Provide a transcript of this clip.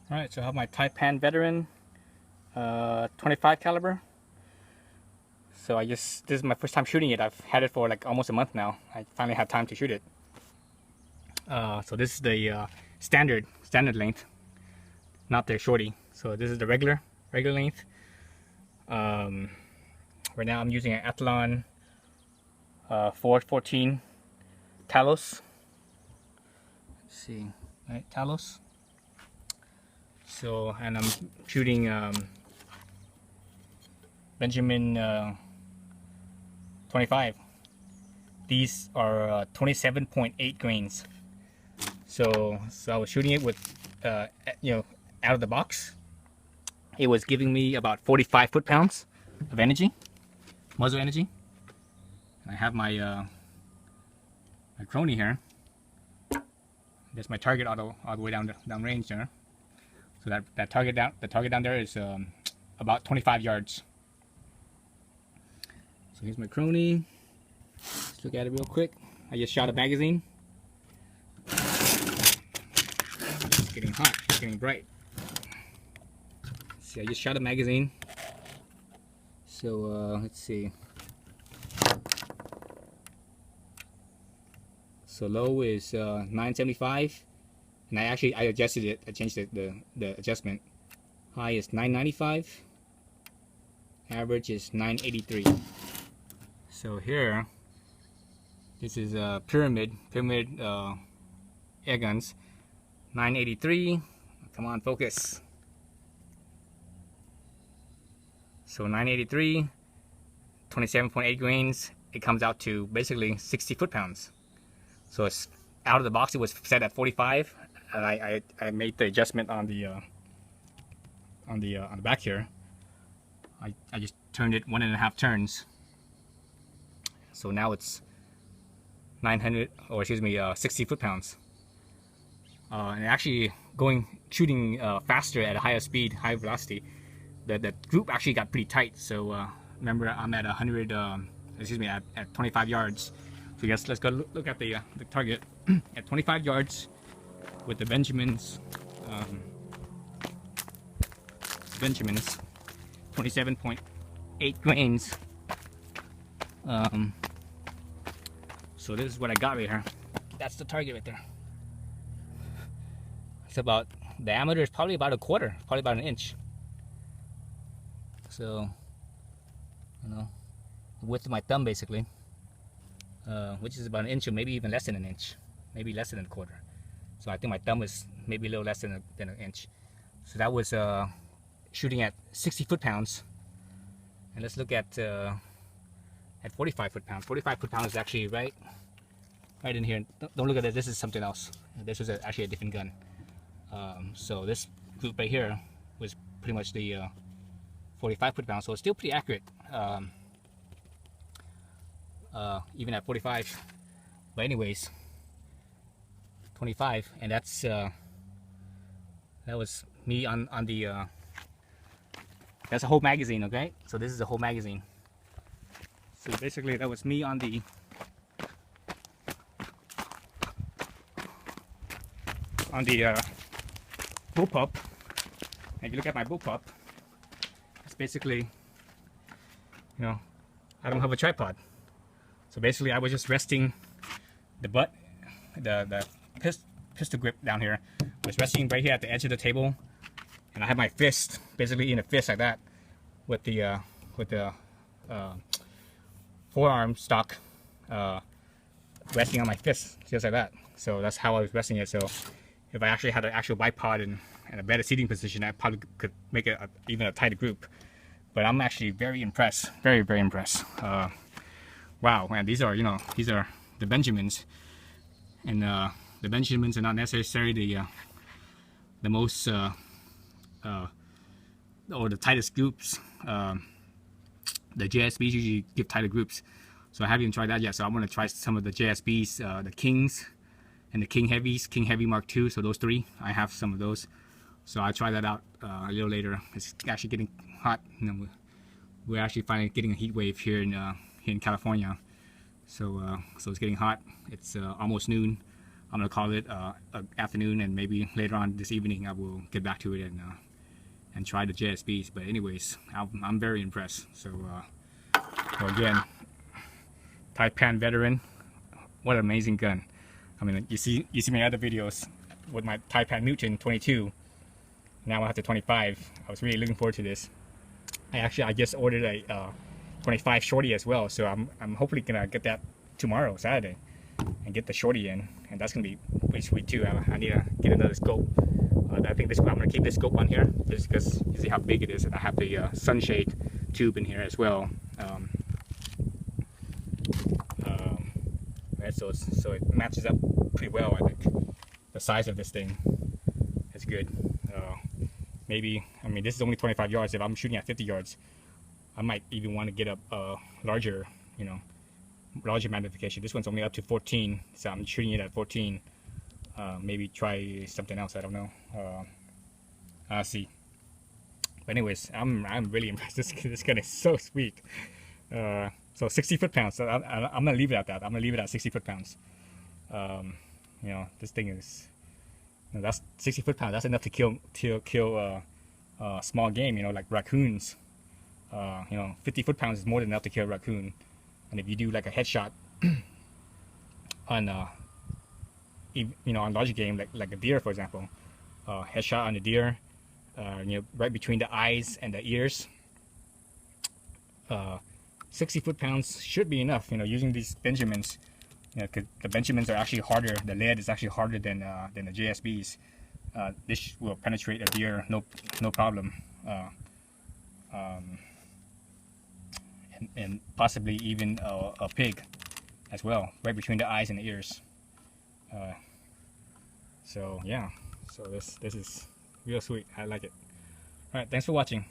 Alright, so I have my Taipan Veteran 25 caliber. So this is my first time shooting it. I've had it for like almost a month now. I finally had time to shoot it. So this is the standard length, not the shorty. So this is the regular length. Right now I'm using an Athlon 414 Talos. Let's see, right, Talos. So, and I'm shooting Benjamin 25. These are 27.8 grains. So I was shooting it with, out of the box. It was giving me about 45 foot-pounds of energy, muzzle energy. And I have my my crony here. There's my target all the way down range there. So the target down there is about 25 yards. So here's my crony. Let's look at it real quick. I just shot a magazine. It's getting hot. It's getting bright. See, I just shot a magazine. So let's see. So low is 975, and I adjusted it. I changed the adjustment. High is 995. Average is 983. So here, this is pyramid air guns. 983. Come on, focus. So 983, 27.8 grains. It comes out to basically 60 foot-pounds. So it's out of the box. It was set at 45, and I made the adjustment on the back here. I just turned it 1.5 turns. So now it's 60 foot-pounds. And actually shooting faster at a higher speed, higher velocity. The group actually got pretty tight. So remember, I'm at at 25 yards. So yes, let's go look at the target at 25 yards with the Benjamins. 27.8 grains. So this is what I got right here. That's the target right there. It's about, diameter is probably about a quarter, probably about an inch. So, the width of my thumb basically. Which is about an inch or maybe even less than an inch, maybe less than a quarter. So I think my thumb is maybe a little less than an inch. So that was shooting at 60 foot-pounds. And let's look at 45 foot-pounds. 45 foot-pounds is actually right in here. Don't look at it. This is something else. This was actually a different gun. So this group right here was pretty much the 45 foot-pounds. So it's still pretty accurate. Even at 45, but anyways, 25, and that was me on the that's a whole magazine. Okay, so this is a whole magazine. So basically that was me on the bullpup. And if you look at my bullpup, it's basically, I don't have a tripod. So basically I was just resting the butt, the pistol grip down here, was resting right here at the edge of the table, and I had my fist basically in a fist like that, with the forearm stock resting on my fist, just like that. So that's how I was resting it. So if I actually had an actual bipod and a better seating position, I probably could make it even a tighter group. But I'm actually very impressed, very impressed. Wow, man, these are the Benjamins, and the Benjamins are not necessarily the most or the tightest groups. The JSBs usually give tighter groups, so I haven't even tried that yet. So I'm gonna try some of the JSBs, the Kings and the King Heavies, King Heavy Mark II. So those three, I have some of those. So I'll try that out a little later. It's actually getting hot. We're actually finally getting a heat wave here in California. So it's getting hot. It's almost noon. I'm gonna call it afternoon, and maybe later on this evening I will get back to it and try the JSBs. But anyways, I'm very impressed. So again, Taipan Veteran, what an amazing gun. I mean, you see my other videos with my Taipan Mutant 22. Now I have the 25. I was really looking forward to this. I just ordered a 25 shorty as well, so I'm hopefully gonna get that tomorrow, Saturday, and get the shorty in, and that's gonna be pretty sweet too. I need to get another scope. I think I'm gonna keep this scope on here just because you see how big it is, and I have the sunshade tube in here as well. Right, so it matches up pretty well. I think the size of this thing is good. Maybe, I mean, this is only 25 yards. If I'm shooting at 50 yards, I might even want to get a larger, larger magnification. This one's only up to 14, so I'm shooting it at 14. Maybe try something else. I don't know. I'll see. But anyways, I'm really impressed. This gun is so sweet. So 60 foot-pounds. So I'm gonna leave it at that. I'm gonna leave it at 60 foot-pounds. This thing is. That's 60 foot-pounds. That's enough to kill small game. Like raccoons. 50 foot-pounds is more than enough to kill a raccoon. And if you do like a headshot on on larger game like a deer, for example, headshot on the deer, right between the eyes and the ears, 60 foot-pounds should be enough. Using these Benjamins, because the Benjamins are actually harder. The lead is actually harder than the JSBs. This will penetrate a deer no problem, and possibly even a pig as well, right between the eyes and the ears. So yeah, so this is real sweet. I like it. All right, thanks for watching.